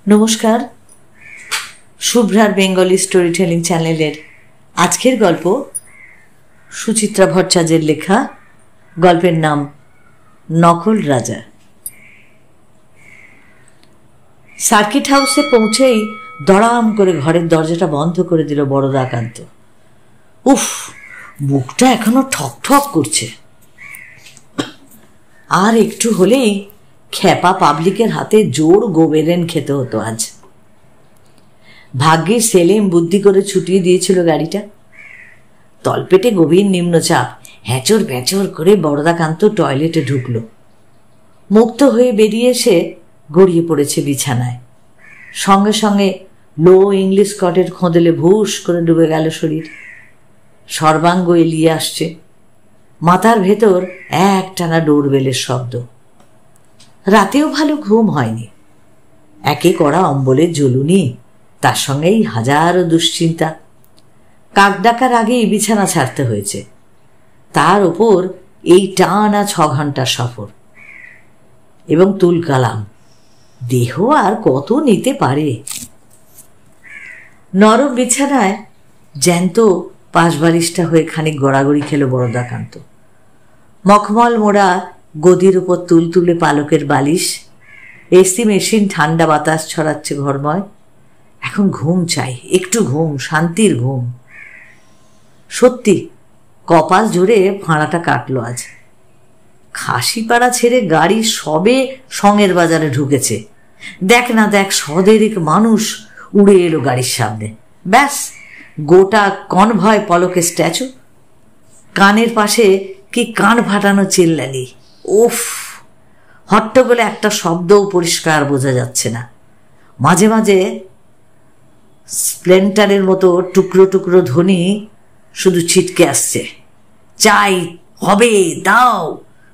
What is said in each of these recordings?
নমস্কার, শুভ্রার Bengali story telling চ্যানেলের আজকের গল্প সুচিত্রা ভট্টাচার্যের লেখা। গল্পের নাম নকল রাজা। সার্কিট হাউসে পৌঁছেই দড়াম করে ঘরের দরজাটা বন্ধ করে দিল বরদাকান্ত। উফ, বুকটা এখনো ঠক ঠক করছে। আর একটু হলেই খ্যাপা পাবলিকের হাতে জোর গোবেরেন খেতে হতো আজ। ভাগ্যে সেলিম বুদ্ধি করে ছুটিয়ে দিয়েছিল গাড়িটা। তলপেটে গভীর নিম্নচাপ, হ্যাঁচর প্যাঁচর করে বরদাকান্ত টয়লেটে ঢুকল। মুক্ত হয়ে বেরিয়ে এসে গড়িয়ে পড়েছে বিছানায়। সঙ্গে সঙ্গে লো ইংলিশ কটের খোঁদলে ভুস করে ডুবে গেল শরীর। সর্বাঙ্গ এলিয়ে আসছে। মাথার ভেতর একটানা ডোরবেলের শব্দ। রাতেও ভালো ঘুম হয়নি। একে কড়া অম্বলের জ্বলুনি, তার সঙ্গেই হাজারো দুশ্চিন্তা। কাক ডাকার আগেই বিছানা ছাড়তে হয়েছে। তার ওপর এই টানা 6 ঘন্টার সফর এবং তুলকালাম। দেহ আর কত নিতে পারে। নরম বিছানায় জ্যান্ত পাশবালিশটা হয়ে খানিক গড়াগড়ি খেল বরদাকান্ত। মখমল মোড়া গদির উপর তুলতুলে পালকের বালিশ। এসি মেশিন ঠান্ডা বাতাস ছড়াচ্ছে ঘরময়। এখন ঘুম চাই, একটু ঘুম, শান্তির ঘুম। সত্যি কপাল জোরে ভাড়াটা কাটলো আজ। খাসিপাড়া ছেড়ে গাড়ি সবে সঙের বাজারে ঢুকেছে। দেখ না দেখ, সদেরিক মানুষ উড়ে এলো গাড়ির সামনে। ব্যাস, গোটা কনভয় পলকে স্ট্যাচু। কানের পাশে কি কান ফাটানো চিল্লানি! উফ, হট্টগোলে একটা শব্দও পরিষ্কার বোঝা যাচ্ছে না। মাঝে মাঝে স্প্লেন্টারের মতো টুকরো টুকরো ধ্বনি শুধু ছিটকে আসছে। চাই, হবে, দাও।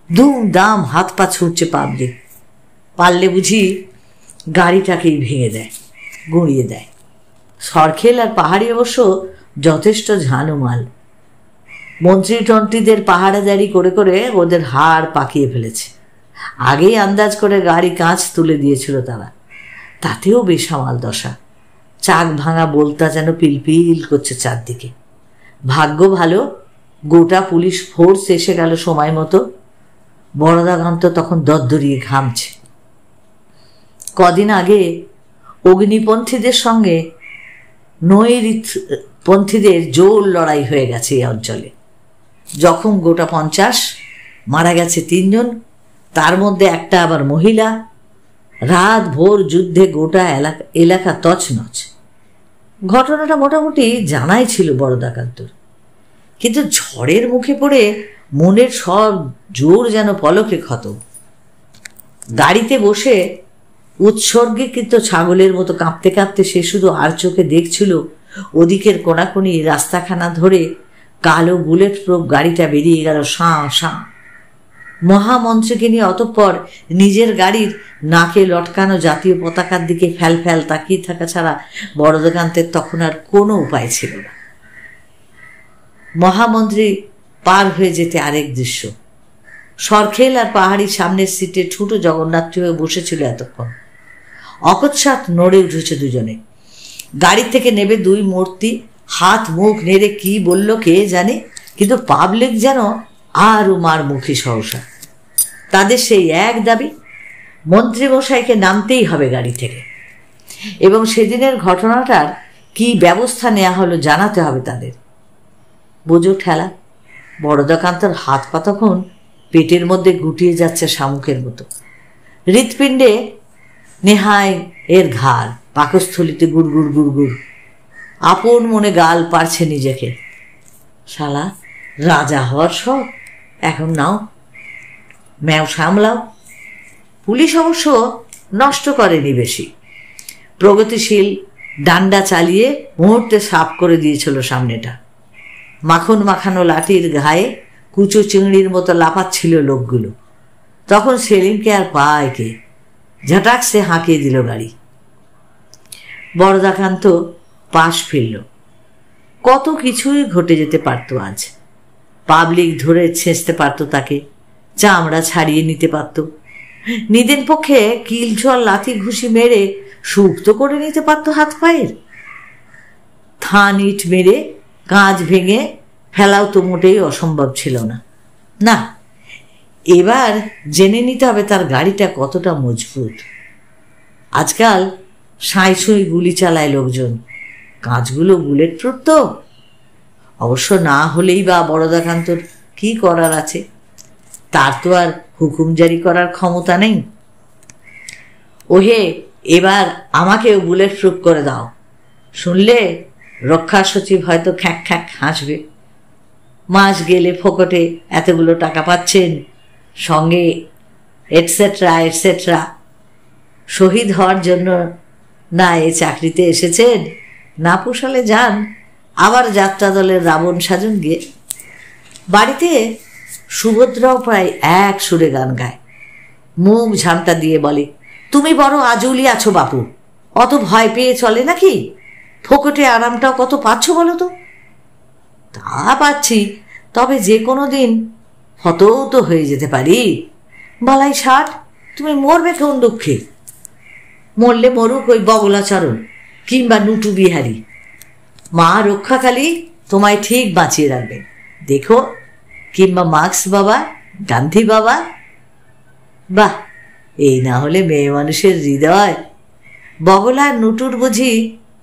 দুম দাম হাত পা ছুটছে পাবলিক। পারলে বুঝি গাড়িটাকেই ভেঙে দেয়, গুঁড়িয়ে দেয়। সরখেল আর পাহাড়ি অবশ্য যথেষ্ট ঝানুমাল। মন্ত্রী টন্ত্রীদের পাহারাদারি করে করে ওদের হাড় পাকিয়ে ফেলেছে। আগেই আন্দাজ করে গাড়ি কাঁচ তুলে দিয়েছিল তারা। তাতেও বেসামাল দশা। চাক ভাঙা বলতা যেন পিলপিল করছে চারদিকে। ভাগ্য ভালো, গোটা পুলিশ ফোর্স এসে গেল সময় মতো। বরদাকান্ত তখন দরদরিয়ে ঘামছে। কদিন আগে অগ্নিপন্থীদের সঙ্গে নৈরিতপন্থীদের জোর লড়াই হয়ে গেছে এই অঞ্চলে। জখম গোটা 50, মারা গেছে 3 জন, তার মধ্যে একটা আবার মহিলা। রাত ভোর যুদ্ধে গোটা এলাকা তছনছ। ঘটনাটা মোটামুটি জানাই ছিল বরদাকান্তর, কিন্তু ঝড়ের মুখে পড়ে মনের সব জোর যেন পলকে ক্ষত। গাড়িতে বসে উৎসর্গীকৃত ছাগলের মতো কাঁপতে কাঁপতে সে শুধু আর চোখে দেখছিল ওদিকের কোনাকুনি রাস্তাখানা ধরে কালো বুলেট প্রুফ গাড়িটা বেরিয়ে গেল সাঁ সাঁ। মহামন্ত্রীকে নিয়ে অতঃপর নিজের গাড়ির নাকে লটকানো জাতীয় পতাকার দিকে ফ্যাল ফ্যাল তাকিয়ে থাকা ছাড়া বরদাকান্তের তখন আর কোনো উপায় ছিল না। মহামন্ত্রী পার হয়ে যেতে আরেক দৃশ্য। সরখেল আর পাহাড়ির সামনের সিটে ছোট জগন্নাথ হয়ে বসেছিল এতক্ষণ। অকস্মাৎ নড়ে উঠেছে দুজনে। গাড়ি থেকে নেবে 2 মূর্তি, হাত মুখ নেড়ে কি বলল কে জানে, কিন্তু পাবলিক যেন আরও মার মুখী সহসা। তাদের সেই এক দাবি, মন্ত্রীমশাইকে নামতেই হবে গাড়ি থেকে, এবং সেদিনের ঘটনাটার কি ব্যবস্থা নেওয়া হলো জানাতে হবে তাদের। বোঝো ঠেলা। বরদাকান্তর হাত পা তখন পেটের মধ্যে গুটিয়ে যাচ্ছে শামুকের মতো। হৃৎপিণ্ডে নেহায় এর ঘাড়, পাকস্থলিতে গুড়গুড় গুড়গুড়। আপন মনে গাল পারছে নিজেকে। শালা, রাজা হওয়ার সব এখন নাও, ম্যাও সামলাও। পুলিশ অবশ্য নষ্ট করেনি বেশি। প্রগতিশীল ডান্ডা চালিয়ে মুহূর্তে সাফ করে দিয়েছিল সামনেটা। মাখন মাখানো লাঠির ঘায়ে কুচো চিংড়ির মতো লাফাচ্ছিল লোকগুলো। তখন সেলিমকে আর পায় কে? ঝাটাক সে হাঁকিয়ে দিল গাড়ি। বরদাকান্ত পাশ ফিরল। কত কিছুই ঘটে যেতে পারত আজ। পাবলিক ধরে ছেঁচতে পারত তাকে, চামড়া ছাড়িয়ে নিতে পারত। নিদেন পক্ষে কিলচল লাথি ঘুষি মেরে সুপ্ত করে নিতে পারত হাত পায়ের। থান ইট মেরে কাঁচ ভেঙে ফেলাও তো মোটেই অসম্ভব ছিল না। না, এবার জেনে নিতে হবে তার গাড়িটা কতটা মজবুত। আজকাল সাঁই সুঁই গুলি চালায় লোকজন, কাঁচগুলো বুলেট প্রুফ তো। অবশ্য না হলেই বা বরদাকান্তর কি করার আছে? তার তো আর হুকুম জারি করার ক্ষমতা নেই। ওহে, এবার আমাকেও বুলেট প্রুফ করে দাও। শুনলে রক্ষা সচিব হয়তো খ্যাঁক খ্যাঁক হাসবে। মাস গেলে ফোকটে এতগুলো টাকা পাচ্ছেন, সঙ্গে এটসেট্রা এটসেট্রা। শহীদ হওয়ার জন্য না এ চাকরিতে এসেছেন? না পোষালে যান আবার যাত্রা দলের রাবণ সাজুন গিয়ে। বাড়িতে সুভদ্রাও প্রায় এক সুরে গান গায়, মুখ ঝামটা দিয়ে বলে, তুমি বড় আজুলি আছো বাপু, অত ভয় পেয়ে চলে নাকি? ফোকটে আরামটাও কত পাচ্ছ বলো তো? তা পাচ্ছি, তবে যে কোনো দিন হতও তো হয়ে যেতে পারি। বালাই ষাট, তুমি মরবে কোন দুঃখে? মরলে মরুক ওই বগলাচরণ কিংবা নুটু বিহারী, মা রক্ষাকালী তোমায় ঠিক বাঁচিয়ে রাখবে দেখো। কিংবা মার্কস বাবা, গান্ধী বাবা। বাহ, এই না হলে মেয়ে মানুষের হৃদয়। বগলার নুটুর বুঝি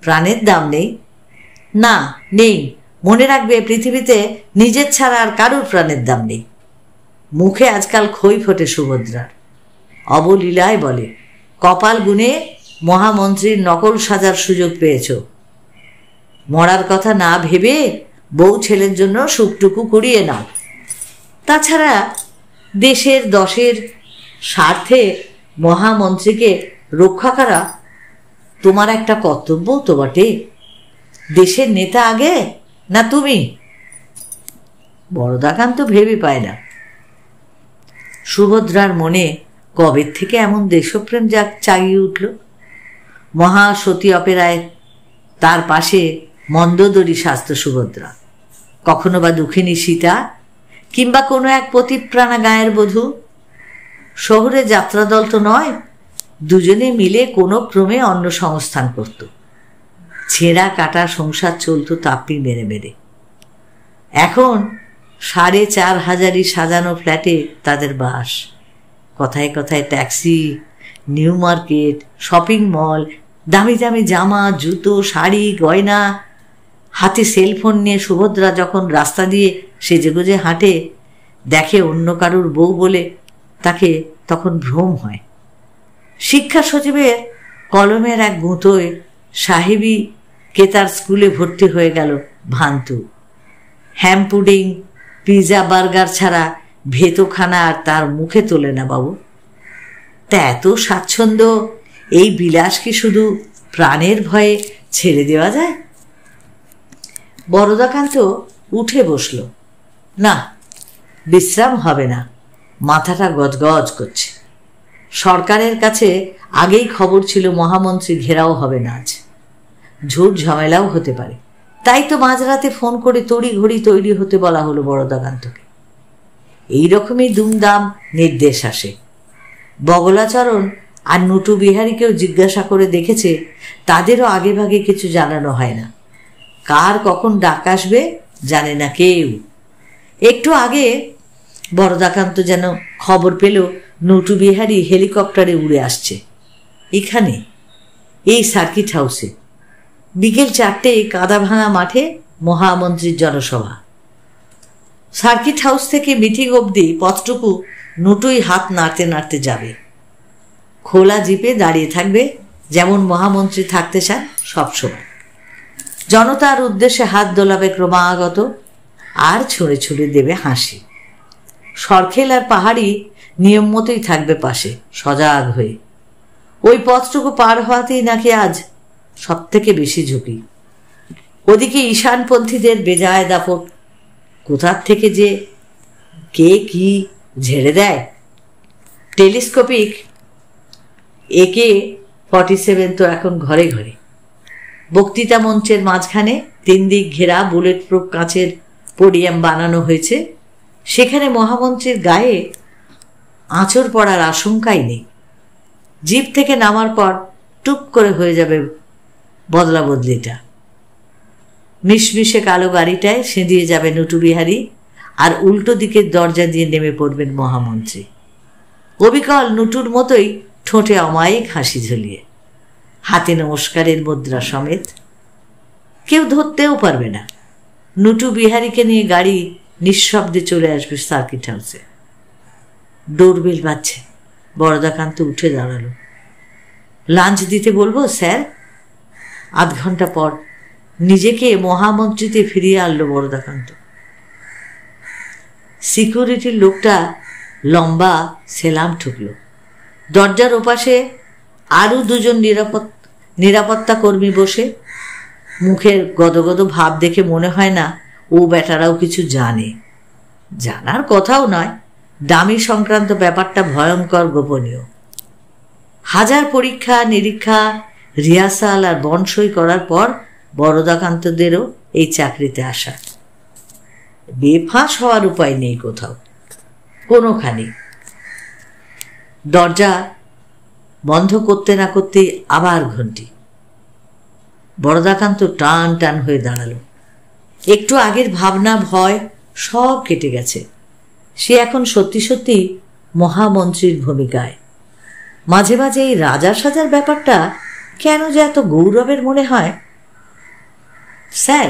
প্রাণের দাম নেই? না, নেই। মনে রাখবে, পৃথিবীতে নিজের ছাড়া আর কারুর প্রাণের দাম নেই। মুখে আজকাল খই ফোটে সুভদ্রার, অবলীলায় বলে, কপাল গুনে মহামন্ত্রীর নকল সাজার সুযোগ পেয়েছ। মরার কথা না ভেবে বউ ছেলের জন্য সুখটুকু কুড়িয়ে নাও। তাছাড়া দেশের দশের স্বার্থে মহামন্ত্রীকে রক্ষা করা তোমার একটা কর্তব্য তো বটে। দেশের নেতা আগে না তুমি? বরদাকান্ত ভেবে পায় না সুভদ্রার মনে কবের থেকে এমন দেশপ্রেম জাগিয়ে উঠল। মহাসতী অপেরায় তার পাশে মন্দোদরী শাস্ত্র সুভদ্রা, কখনো বা দুঃখিনী সীতা, কিংবা কোনো এক পতিপ্রাণা গায়ের বধূ। শহরে যাত্রাদল তো নয়, দুজনে মিলে কোনো ক্রমে অন্য সংস্থান করত। ছেঁড়া কাটা সংসার চলত তাপ্পি মেরে মেরে। এখন ৪,৫০০ সাজানো ফ্ল্যাটে তাদের বাস। কথায় কথায় taxi, new market, shopping mall, দামি দামি জামা, জুতো, শাড়ি, গয়না। হাতে সেলফোন নিয়ে সুভদ্রা যখন রাস্তা দিয়ে সেজেগুজে হাঁটে, দেখে অন্য কারুর বউ বলে, তাকে তখন ভ্রম হয়। শিক্ষা সচিবের কলমের এক গুঁতোয় সাহেবী কেতার স্কুলে ভর্তি হয়ে গেল ভান্তু। হ্যাম পুডিং, পিৎজা, বার্গার ছাড়া ভেতোখানা আর তার মুখে তোলে না বাবু। তা এত স্বাচ্ছন্দ্য, এই বিলাস কি শুধু প্রাণের ভয়ে ছেড়ে দেওয়া যায়? বরদাকান্ত উঠে বসল। না, বিশ্রাম হবে না, মাথাটা গজগজ করছে। সরকারের কাছে আগেই খবর ছিল মহামন্ত্রী ঘেরাও হবে না আজ, ঝুট ঝামেলাও হতে পারে। তাই তো মাঝরাতে ফোন করে তড়িঘড়ি তৈরি হতে বলা হলো বরদাকান্তকে। এইরকমই দুমদাম নির্দেশ আসে। বগলাচরণ আর নুটু বিহারীকেও জিজ্ঞাসা করে দেখেছে, তাদেরও আগে ভাগে কিছু জানানো হয় না। কার কখন ডাক আসবে জানে না কেউ। একটু আগে বরদাকান্ত যেন খবর পেল নুটু বিহারী হেলিকপ্টারে উড়ে আসছে এখানে, এই সার্কিট হাউসে। বিকেল ৪টেয় কাদা ভাঙা মাঠে মহামন্ত্রীর জনসভা। সার্কিট হাউস থেকে মিটিং অবধি পথটুকু নুটুই হাত নাড়তে নাড়তে যাবে। খোলা জিপে দাঁড়িয়ে থাকবে, যেমন মহামন্ত্রী থাকতে চান সবসময়। জনতার উদ্দেশ্যে হাত দোলাবে ক্রমাগত, আর ছুঁড়ে ছুঁড়ে দেবে হাসি। সরখেল আর পাহাড়ি নিয়ম মতোই থাকবে পাশে, সজাগ হয়ে। ওই পথটুকু পার হওয়াতেই নাকি আজ সব থেকে বেশি ঝুঁকি। ওদিকে ঈশানপন্থীদের বেজায় দাপট, কোথার থেকে যে কে কি ঝেড়ে দেয়। টেলিস্কোপিক AK-47 তো এখন ঘরে ঘরে। বক্তৃতা মঞ্চের মাঝখানে 3 দিক ঘেরা বুলেট প্রুফ কাঁচের পোডিয়াম বানানো হয়েছে। সেখানে মহামন্ত্রীর গায়ে আঁচড় পড়ার আশঙ্কাই নেই। জিপ থেকে নামার পর টুপ করে হয়ে যাবে বদলা বদলিটা। মিশমিশে কালো গাড়িটায় সেঁধিয়ে যাবে নটুবিহারী, আর উল্টো দিকের দরজা দিয়ে নেমে পড়বেন মহামন্ত্রী, অবিকল নটুর মতোই ঠোঁটে অমায়িক হাসি ঝুলিয়ে, হাতে নমস্কারের মুদ্রা সমেত। কেউ ধরতেও পারবে না। নটু বিহারীকে নিয়ে গাড়ি নিঃশব্দে চলে আসবে সার্কিট হাউসে। ডোরবেল বাজছে। বরদাকান্ত উঠে দাঁড়ালো। লাঞ্চ দিতে বলবো স্যার? আধ ঘন্টা পর নিজেকে মহামন্ত্রীতে ফিরিয়ে আনলো বরদাকান্ত। সিকিউরিটির লোকটা লম্বা সেলাম ঠুকল। দরজার ওপাশে আরও দুজন নিরাপত্তা কর্মী বসে। মুখের গদগদ ভাব দেখে মনে হয় না ও বেটারাও কিছু জানে। জানার কথাও নয়। দামি সংক্রান্ত ব্যাপারটা ভয়ঙ্কর গোপনীয়। হাজার পরীক্ষা নিরীক্ষা, রিহার্সাল আর বনসই করার পর বরদাকান্তদেরও এই চাকরিতে আসা। বেফাঁস হওয়ার উপায় নেই কোথাও, কোনোখানি। দরজা বন্ধ করতে না করতেই আবার ঘন্টি। বরদাকান্ত টান টান হয়ে দাঁড়ালো। একটু আগের ভাবনা ভয় সব কেটে গেছে। সে এখন সত্যি সত্যি মহামন্ত্রীর ভূমিকায়। মাঝে মাঝে এই রাজা সাজার ব্যাপারটা কেন যে এত গৌরবের মনে হয়। স্যার,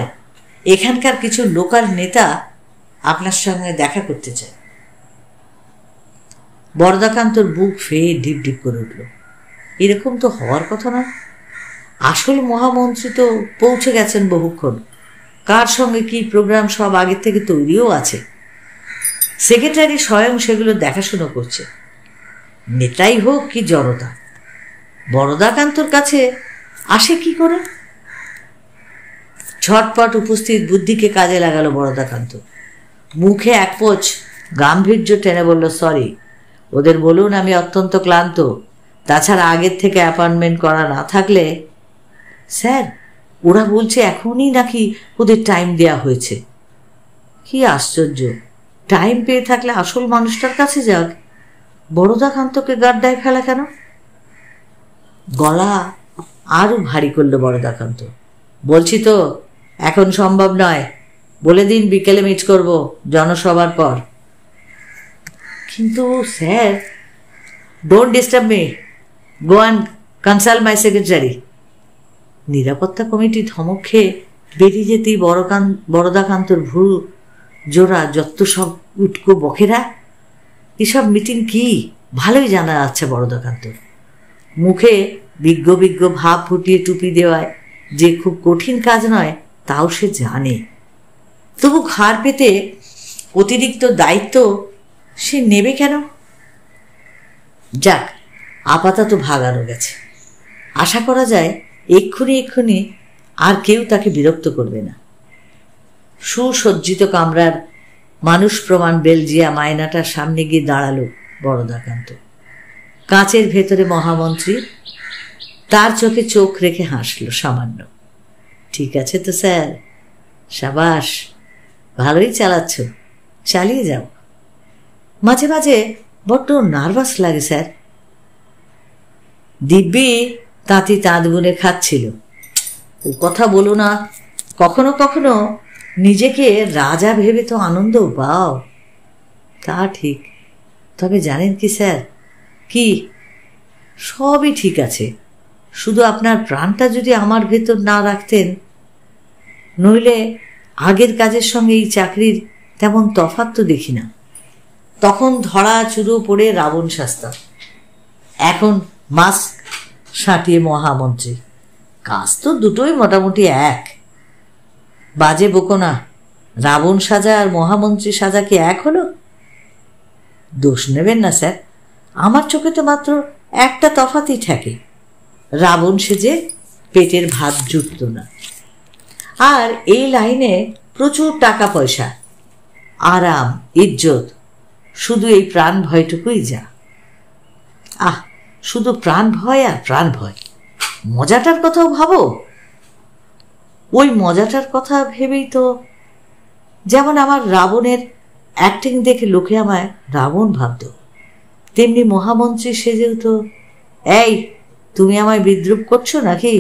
এখানকার কিছু লোকাল নেতা আপনার সঙ্গে দেখা করতে চায়। বরদাকান্তর বুক ফেয়ে ঢিপ ঢিপ করে উঠল। এরকম তো হওয়ার কথা নয়। আসল মহামন্ত্রী তো পৌঁছে গেছেন বহুক্ষণ। কার সঙ্গে কি প্রোগ্রাম সব আগের থেকে তৈরিও আছে। সেক্রেটারি স্বয়ং সেগুলো দেখাশুনো করছে। নেতাই হোক কি জড়তা, বরদাকান্তর কাছে আসে কি করে? ঝটপট উপস্থিত বুদ্ধিকে কাজে লাগালো বরদাকান্ত। মুখে এক পোঁচ গাম্ভীর্য টেনে বলল, সরি, ওদের বলুন আমি অত্যন্ত ক্লান্ত। তাছাড়া আগের থেকে অ্যাপয়েন্টমেন্ট করা না থাকলে। স্যার, ওরা বলছে এখনই নাকি ওদের টাইম দেয়া হয়েছে। কি আশ্চর্য! টাইম পেয়ে থাকলে আসল মানুষটার কাছে যাক। বরদাকান্তকে গাড্ডায় ফেলা কেন? গলা আরো ভারী করলো বরদাকান্ত। বলছি তো এখন সম্ভব নয়। বলে দিন বিকেলে মিট করব জনসভার পর। কিন্তু sir, don't disturb me, go and consult my secretary. নিরাপত্তা কমিটি ধমক খেয়ে বেরিয়ে যেতেই বরদাকান্তর ভুরু জোড়া যত সব উটকো বকেরা। এসব মিটিং কি ভালোই জানা যাচ্ছে বরদাকান্তর। মুখে বিজ্ঞ বিজ্ঞ ভাব ফুটিয়ে টুপি দেওয়ায় যে খুব কঠিন কাজ নয় তাও সে জানে। তবু ঘাড় পেতে অতিরিক্ত দায়িত্ব সে নেবে কেন? যাক, আপাতত ভাগানো গেছে। আশা করা যায় এক্ষুনি আর কেউ তাকে বিরক্ত করবে না। সুসজ্জিত কামরার মানুষ প্রমাণ বেলজিয়া আয়নাটার সামনে গিয়ে দাঁড়ালো বরদাকান্ত। কাঁচের ভেতরে মহামন্ত্রী তার চোখে চোখ রেখে হাসলো সামান্য। ঠিক আছে তো স্যার, সাবাস, ভালোই চালাচ্ছ, চালিয়ে যাও। মাঝে মাঝে বড্ড নার্ভাস লাগে স্যার। দিব্যি তাঁতি তাঁত বুনে খাচ্ছিল। ও কথা বলো না। কখনো কখনো নিজেকে রাজা ভেবে তো আনন্দও পাও। তা ঠিক, তবে জানেন কি স্যার? কি? সবই ঠিক আছে, শুধু আপনার প্রাণটা যদি আমার ভেতর না রাখতেন। নইলে আগের কাজের সঙ্গে এই চাকরির তেমন তফাৎ তো দেখি না। তখন ধরা চুরো পড়ে রাবণ শাস্তা, এখন মাস্ক সাঁটিয়ে মহামন্ত্রী। কাজ তো দুটোই মোটামুটি এক। বাজে বকো না। রাবণ সাজা আর মহামন্ত্রী সাজা কি এক হলো? দোষ নেবেন না স্যার, আমার চোখে তো মাত্র একটা তফাতই থাকে। রাবণ সেজে পেটের ভাত জুটত না। আর এই লাইনে প্রচুর টাকা পয়সা, আরাম, ইজ্জত, শুধু এই প্রাণ ভয়টুকুই যা। শুধু প্রাণ ভয় আর প্রাণ ভয়। মজাটার কথাও ভাবো। ওই মজাটার কথা ভেবেই তো, যেমন আমার রাবণের অ্যাক্টিং দেখে লোকে আমায় রাবণ ভাবত। তেমনি মহামন্ত্রী সেজেও তো, এই তুমি আমায় বিদ্রুপ করছো নাকি?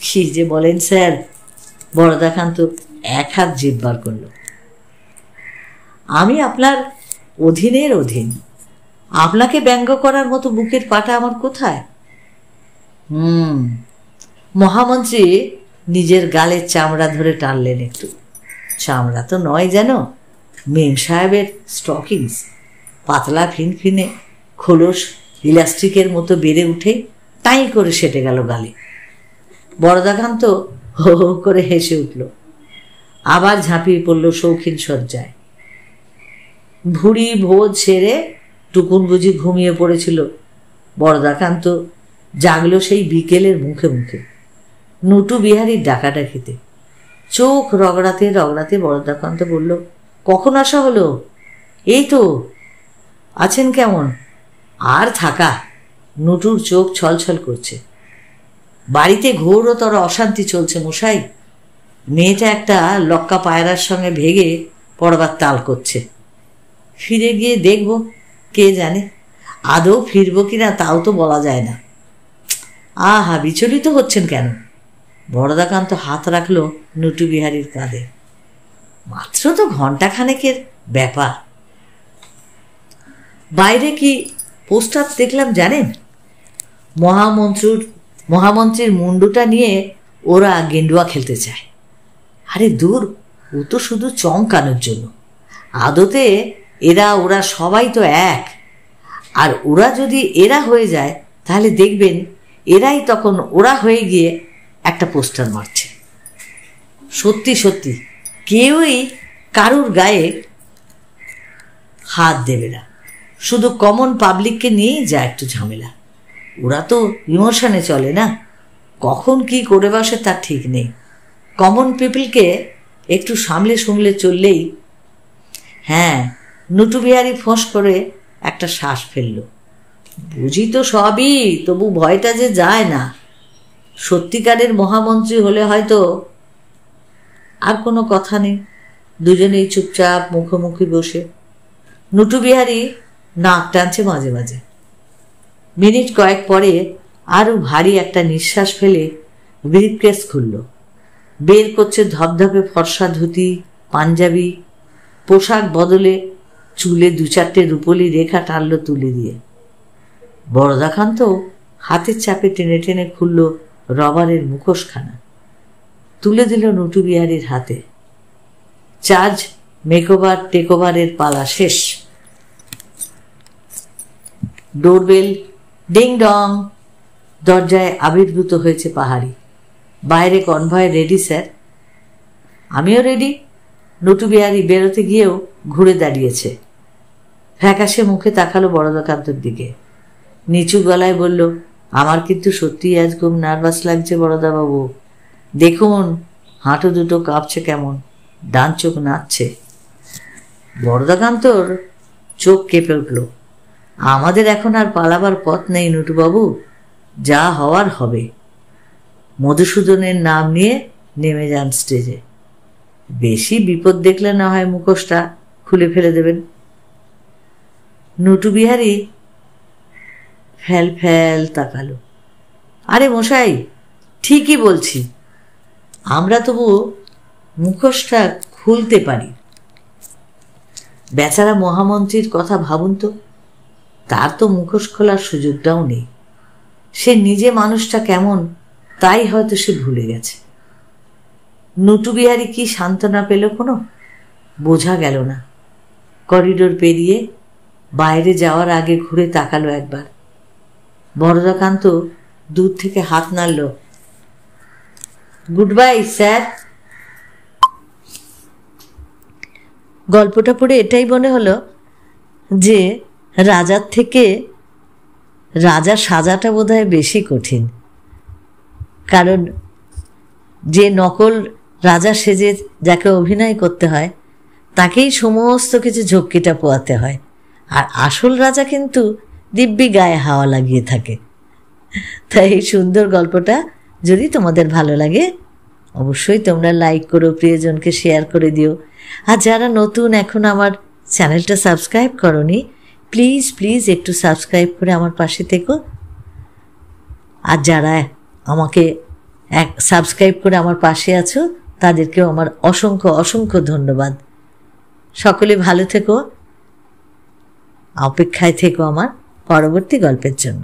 কি যে বলেন স্যার। বরদাকান্ত এক হাত জিভ বার করল। আমি আপনার অধীনের অধীন, আপনাকে ব্যঙ্গ করার মতো বুকের পাটা আমার কোথায়? মহামন্ত্রী নিজের গালের চামড়া ধরে টানলেন একটু। চামড়া তো নয় যেন, মেম সাহেবের স্টকিংস, পাতলা ফিনফিনে খোলস ইলাস্টিকের মতো বেড়ে উঠে তাই করে সেটে গেল গালে। বরদাকান্ত হো হো করে হেসে উঠল, আবার ঝাঁপিয়ে পড়ল শৌখিন শয্যায়। ভুড়ি ভোজ সেরে টুকুন বুঝি ঘুমিয়ে পড়েছিল। বরদাকান্ত জাগলো সেই বিকেলের মুখে মুখে, নুটু বিহারীর ডাকাডাকিতে। চোখ রগড়াতে রগড়াতে বরদাকান্ত বলল, কখন আসা হলো? এই তো। আছেন কেমন? আর থাকা। নুটুর চোখ ছলছল করছে। বাড়িতে ঘোরতর অশান্তি চলছে মশাই। মেয়েটা একটা লক্কা পায়রার সঙ্গে ভেগে পড়বার তাল করছে। ফিরে গিয়ে দেখব, কে জানে আদৌ ফিরব কিনা তাও তো বলা যায় না। আহা, বিচলিত হচ্ছেন কেন? বরদাকান্ত হাত রাখল নুটু বিহারীর কাঁধে। মাত্র তো ঘণ্টাখানেকের ব্যাপার। বাইরে কি পোস্টার দেখলাম জানেন? মহামন্ত্রীর মুন্ডুটা নিয়ে ওরা গেন্ডুয়া খেলতে চায়। আরে দূর, ও তো শুধু চমকানোর জন্য। আদতে ওরা সবাই তো এক। আর ওরা যদি এরা হয়ে যায় তাহলে দেখবেন এরাই তখন ওরা হয়ে গিয়ে একটা পোস্টার মারছে। সত্যি সত্যি কেউই কারুর গায়ে হাত দেবে না, শুধু কমন পাবলিককে নিয়েই যায় একটু ঝামেলা। ওরা তো ইমোশনে চলে না, কখন কি করে বসে তার ঠিক নেই। কমন পিপলকে একটু সামলে সুমলে চললেই। হ্যাঁ, নুটু বিহারী ফোঁস করে একটা শ্বাস ফেলল। বুঝি তো সবই, তবু ভয়টা যে যায় না। সত্যিকারের মহামন্ত্রী হলে হয়তো। আর কোনো কথা নেই, দুজনেই চুপচাপ মুখোমুখি বসে। নুটু বিহারী নাক টানছে মাঝে মাঝে। মিনিট কয়েক পরে আরও ভারী একটা নিঃশ্বাস ফেলে ব্রিফকেস খুলল। বের করছে ধপধপে ফর্সা ধুতি, পাঞ্জাবি। পোশাক বদলে চুলে দু চারটে রূপলি রেখা টানল তুলে দিয়ে। বরদাকান্ত হাতের চাপে টেনে টেনে খুলল রবারের মুখোশখানা, তুলে দিল নুটু বিহারীর হাতে। চার্জ মেকওভার টেকওভারের পালা শেষ। Doorbell ding dong. দরজায় আবির্ভূত হয়েছে পাহাড়ি। বাইরে কনভয় রেডি স্যার। আমিও রেডি। নুটু বিহারী বেরোতে গিয়েও ঘুরে দাঁড়িয়েছে। ফ্যাকাশে মুখে তাকালো বরদাকান্তর দিকে। নিচু গলায় বলল, আমার কিন্তু সত্যিই আজ খুব নার্ভাস লাগছে বরদাবাবু। দেখুন হাঁটু দুটো কাঁপছে কেমন, ডান চোখ নাচছে। বরদাকান্তর চোখ কেঁপে উঠল। আমাদের এখন আর পালাবার পথ নেই নুটুবাবু, যা হওয়ার হবে। মধুসূদনের নাম নিয়ে নেমে যান স্টেজে। বেশি বিপদ দেখলে না হয় মুখোশটা খুলে ফেলে দেবেন। নুটু বিহারী ফ্যাল ফ্যাল তাকালো। আরে মশাই, ঠিকই বলছি, আমরা তবু মুখোশটা খুলতে পারি। বেচারা মহামন্ত্রীর কথা ভাবুন তো, তার তো মুখোশ খোলার সুযোগটাও নেই। সে নিজে মানুষটা কেমন তাই হয়তো সে ভুলে গেছে। নুটু বিহারী কি সান্ত্বনা পেল কোনো? বোঝা গেল না। করিডোর পেরিয়ে বাইরে যাওয়ার আগে ঘুরে তাকালো একবার। বরদাকান্ত দূর থেকে হাত নাড়ল। Good bye sir. গল্পটা পড়ে এটাই মনে হলো যে রাজার থেকে রাজা সাজাটা বোধহয় বেশি কঠিন। কারণ যে নকল রাজা সেজে যাকে অভিনয় করতে হয় তাকেই সমস্ত কিছু ঝক্কিটা পোয়াতে হয়, আর আসল রাজা কিন্তু দিব্যি গায়ে হাওয়া লাগিয়ে থাকে। তাই এই সুন্দর গল্পটা যদি তোমাদের ভালো লাগে অবশ্যই তোমরা লাইক করো, প্রিয়জনকে শেয়ার করে দিও। আর যারা নতুন এখন আমার চ্যানেলটা সাবস্ক্রাইব করোনি প্লিজ প্লিজ একটু সাবস্ক্রাইব করে আমার পাশে থেকো। আর যারা আমাকে সাবস্ক্রাইব করে আমার পাশে আছো তাদেরকেও আমার অসংখ্য অসংখ্য ধন্যবাদ। সকলে ভালো থেকো, অপেক্ষায় থেকো আমার পরবর্তী গল্পের জন্য।